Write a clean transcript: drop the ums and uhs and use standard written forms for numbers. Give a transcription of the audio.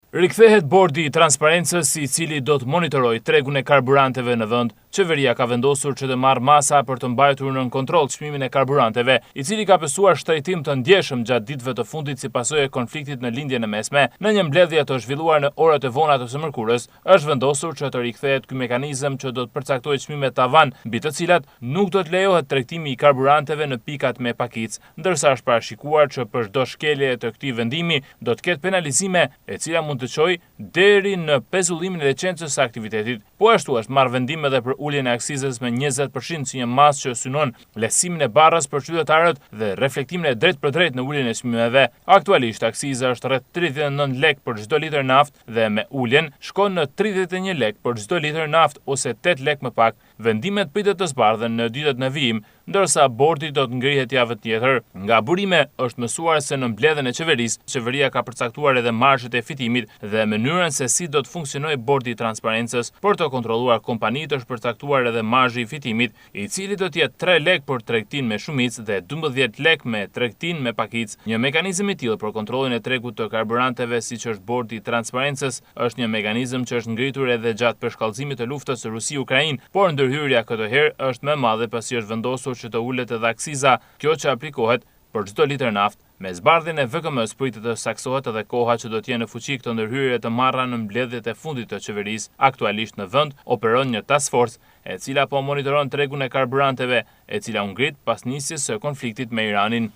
Rikthehet bordi i transparencës i cili do të monitorojë tregun e karburanteve në vend. Qeveria ka vendosur që të marrë masa për të mbajtur nën kontroll çmimin e karburanteve, i cili ka pësuar shtrejtim të ndjeshëm gjatë ditëve të fundit si pasojë e konfliktit në lindjen e mesme. Në një mbledhje të zhvilluar në orët e vona të së mërkurës, është vendosur që të rikthehet ky mekanizëm që do të përcaktojë çmime tavan, mbi të cilat nuk do të lejohet tregtimi i karburanteve në pikat me pakicë, ndërsa është parashikuar që për çdo shkelje të këtij vendimi do të ketë penalizime, e cila mund të çojë deri në pezullimin e licencës së aktivitetit. Po ashtu është marrë vendim edhe për uljen e aksizës me 20% si një masë që synon lehtësimin e barrës për qytetarët dhe reflektimin e drejt për drejt në uljen e çmimeve. Aktualisht aksiza është rreth 39 lek për çdo litër naftë dhe me uljen shkon në 31 lek për çdo litër naftë ose 8 lek më pak. Vendimet pritet të zbardhen në ditët në vijim, ndërsa bordi do të ngrihet javën tjetër. Nga burime është mësuar se në mbledhjen e qeverisë, qeveria ka përcaktuar edhe marzhet e fitimit dhe mënyrën se si do të funksionojë bordi i transparencës. Për të kontrolluar kompanitë është përcaktuar edhe marzhi i fitimit, i cili do të jetë 3 lek për tregtin me shumicë dhe 12 lek me tregtin me pakicë. Një mekanizëm i tillë për kontrollin e tregut të karburanteve, siç është bordi i transparencës, është një mekanizëm që është ngritur edhe gjatë përshkallëzimit të luftës së Rusi-Ukrainë, por ndërhyrja këtë herë është më e madhe pasi është vendosur që të ulet edhe aksiza, kjo që aplikohet për çdo litër naftë. Me zbardhjen e VKM-s pritet të saksohet edhe koha që do të jenë në fuqi këto ndërhyrje të marra në mbledhjet e fundit të qeverisë. Aktualisht në vend operon një task force, e cila po monitoron tregun e karburanteve, e cila u ngrit pas nisjes së konfliktit me Iranin.